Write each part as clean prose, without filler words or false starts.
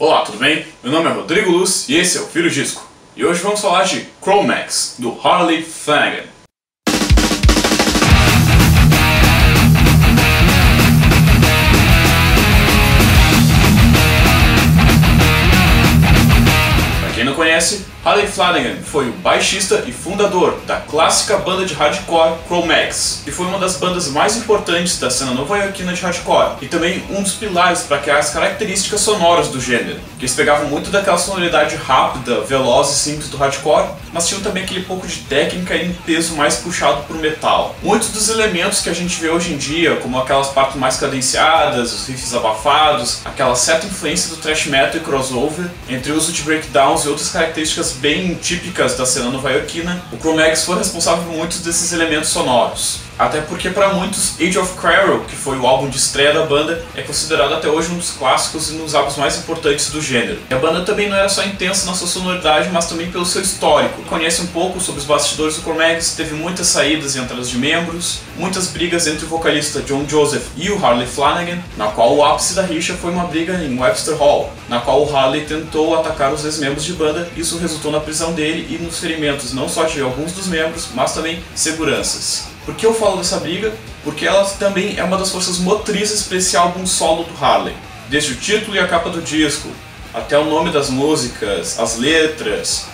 Olá, tudo bem? Meu nome é Rodrigo Luz e esse é o Filho Disco. E hoje vamos falar de Cro-Mags, do Harley Flanagan. Para quem não conhece, Harley Flanagan foi o baixista e fundador da clássica banda de hardcore Cro-Mags, que foi uma das bandas mais importantes da cena nova-iorquina de hardcore, e também um dos pilares para criar as características sonoras do gênero, que eles pegavam muito daquela sonoridade rápida, veloz e simples do hardcore, mas tinham também aquele pouco de técnica e um peso mais puxado pro metal. Muitos dos elementos que a gente vê hoje em dia, como aquelas partes mais cadenciadas, os riffs abafados, aquela certa influência do thrash metal e crossover, entre o uso de breakdowns e outras características bem típicas da cena nova-iorquina, o Cro-Mags foi responsável por muitos desses elementos sonoros. Até porque para muitos, Age of Quarrel, que foi o álbum de estreia da banda, é considerado até hoje um dos clássicos e um dos álbuns mais importantes do gênero. E a banda também não era só intensa na sua sonoridade, mas também pelo seu histórico. Conhece um pouco sobre os bastidores do Cro-Mags, teve muitas saídas e entradas de membros, muitas brigas entre o vocalista John Joseph e o Harley Flanagan, na qual o ápice da rixa foi uma briga em Webster Hall, na qual o Harley tentou atacar os ex-membros de banda. Isso resultou na prisão dele e nos ferimentos não só de alguns dos membros, mas também seguranças. Por que eu falo dessa briga? Porque ela também é uma das forças motrizes para esse álbum solo do Harley. Desde o título e a capa do disco, até o nome das músicas, as letras,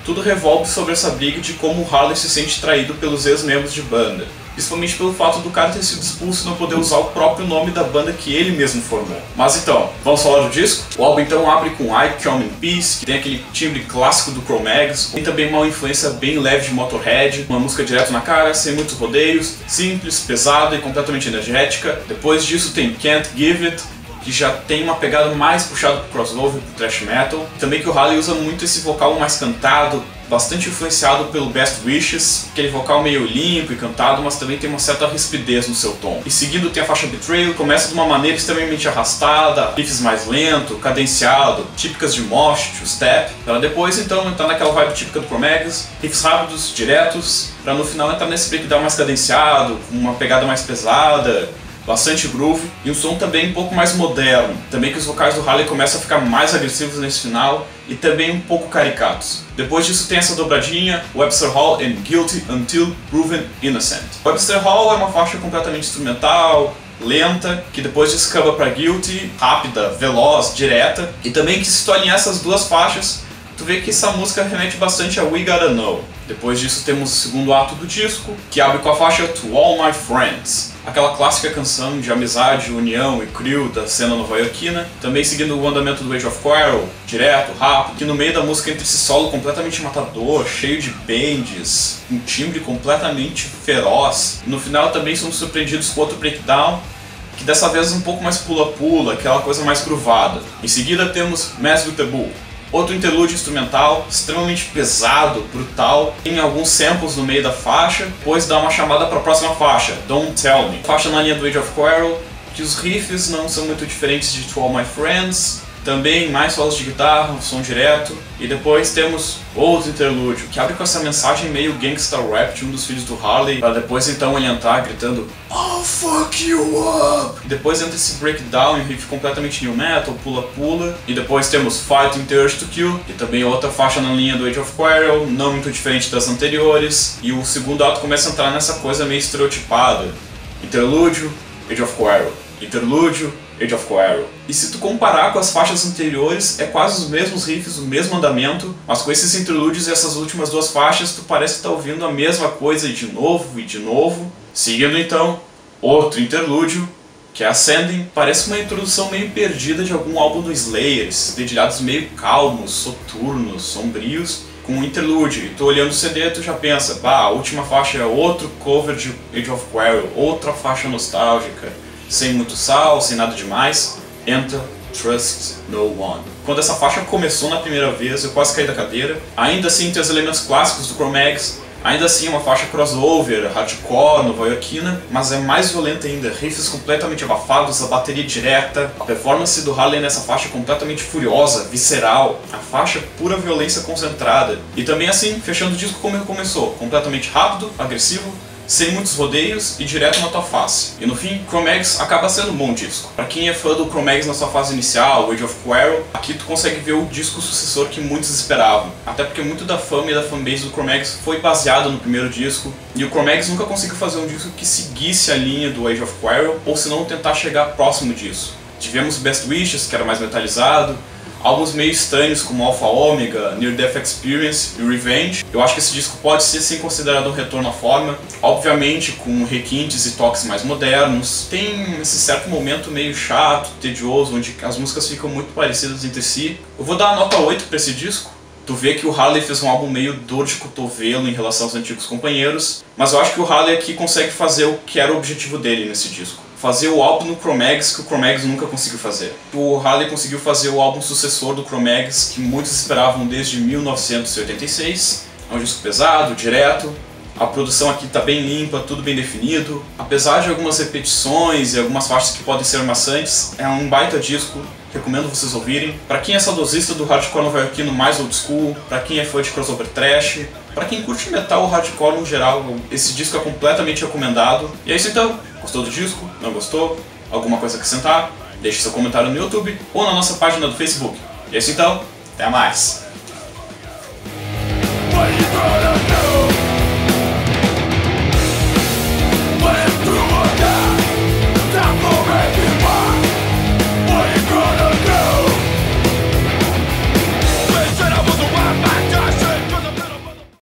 tudo revolve sobre essa briga de como o Harley se sente traído pelos ex-membros de banda. Principalmente pelo fato do cara ter sido expulso e não poder usar o próprio nome da banda que ele mesmo formou. Mas então, vamos falar do disco? O álbum então abre com I Come in Peace, que tem aquele timbre clássico do Cro-Mags, tem também uma influência bem leve de Motorhead, uma música direto na cara, sem muitos rodeios, simples, pesada e completamente energética. Depois disso tem Can't Give It, que já tem uma pegada mais puxada pro crossover, pro thrash metal. Também que o Harley usa muito esse vocal mais cantado, bastante influenciado pelo Best Wishes, aquele vocal meio limpo e cantado, mas também tem uma certa rispidez no seu tom. E seguindo tem a faixa Betrayal, começa de uma maneira extremamente arrastada, riffs mais lento, cadenciado, típicas de mosh, two-step, para depois então entrar naquela vibe típica do Cro-Mags, riffs rápidos, diretos, para no final entrar nesse breakdown mais cadenciado, com uma pegada mais pesada, bastante groove e um som também um pouco mais moderno. Também que os vocais do Harley começam a ficar mais agressivos nesse final e também um pouco caricatos. Depois disso tem essa dobradinha, Webster Hall and Guilty Until Proven Innocent. Webster Hall é uma faixa completamente instrumental, lenta, que depois descamba para Guilty, rápida, veloz, direta, e também que se tu alinhar essas duas faixas, tu vê que essa música remete bastante a We Gotta Know. Depois disso temos o segundo ato do disco, que abre com a faixa To All My Friends, aquela clássica canção de amizade, união e crew da cena nova-iorquina, também seguindo o andamento do Age of Quarrel, direto, rápido, que no meio da música entra esse solo completamente matador, cheio de bends, um timbre completamente feroz. No final também somos surpreendidos com outro breakdown, que dessa vez um pouco mais pula-pula, aquela coisa mais groovada. Em seguida temos Mess with the Bull, outro interlúdio instrumental extremamente pesado, brutal, tem alguns samples no meio da faixa, depois dá uma chamada para a próxima faixa, Don't Tell Me. Faixa na linha do Age of Quarrel, que os riffs não são muito diferentes de To All My Friends, também mais solos de guitarra, um som direto, e depois temos outro interlúdio, que abre com essa mensagem meio gangsta rap de um dos filhos do Harley, para depois então ele entrar gritando I'll fuck you up! E depois entra esse breakdown e um riff completamente new metal, pula-pula, e depois temos Fighting the Urge to Kill, que também é outra faixa na linha do Age of Quarrel, não muito diferente das anteriores, e o segundo ato começa a entrar nessa coisa meio estereotipada. Interlúdio, Age of Quarrel. Interlúdio, Age of Quarrel. E se tu comparar com as faixas anteriores, é quase os mesmos riffs, o mesmo andamento, mas com esses interlúdios e essas últimas duas faixas, tu parece estar ouvindo a mesma coisa e de novo e de novo. Seguindo então, outro interlúdio, que é Ascending, parece uma introdução meio perdida de algum álbum do Slayer, esses dedilhados meio calmos, soturnos, sombrios, com um interlúdio, e tu olhando o CD tu já pensa, bah, a última faixa é outro cover de Age of Quarrel, outra faixa nostálgica, sem muito sal, sem nada demais. Enter Trust No One. Quando essa faixa começou na primeira vez, eu quase caí da cadeira. Ainda assim tem os elementos clássicos do Cro-Mags, ainda assim uma faixa crossover, hardcore, nova-iorquina, mas é mais violenta ainda, riffs completamente abafados, a bateria direta, a performance do Harley nessa faixa completamente furiosa, visceral, a faixa pura violência concentrada. E também assim, fechando o disco como ele começou, completamente rápido, agressivo, sem muitos rodeios e direto na tua face. E no fim, Cro-Mags acaba sendo um bom disco. Pra quem é fã do Cro-Mags na sua fase inicial, Age of Quarrel, aqui tu consegue ver o disco sucessor que muitos esperavam. Até porque muito da fama e da fanbase do Cro-Mags foi baseado no primeiro disco, e o Cro-Mags nunca conseguiu fazer um disco que seguisse a linha do Age of Quarrel, ou se não tentar chegar próximo disso. Tivemos Best Wishes, que era mais metalizado, álbuns meio estranhos como Alpha Omega, Near Death Experience e Revenge. Eu acho que esse disco pode ser sim considerado um retorno à forma, obviamente com requintes e toques mais modernos. Tem esse certo momento meio chato, tedioso, onde as músicas ficam muito parecidas entre si. Eu vou dar a nota 8 para esse disco. Tu vê que o Harley fez um álbum meio dor de cotovelo em relação aos antigos companheiros, mas eu acho que o Harley aqui consegue fazer o que era o objetivo dele nesse disco. Fazer o álbum no Cro-Mags que o Cro-Mags nunca conseguiu fazer. O Harley conseguiu fazer o álbum sucessor do Cro-Mags que muitos esperavam desde 1986. É um disco pesado, direto. A produção aqui está bem limpa, tudo bem definido. Apesar de algumas repetições e algumas faixas que podem ser maçantes, é um baita disco. Recomendo vocês ouvirem. Para quem é saudosista do hardcore nova-iorquino mais old school, para quem é fã de crossover thrash, para quem curte metal ou hardcore no geral, esse disco é completamente recomendado. E é isso então. Gostou do disco? Não gostou? Alguma coisa a acrescentar? Deixe seu comentário no YouTube ou na nossa página do Facebook. E é isso então. Até mais!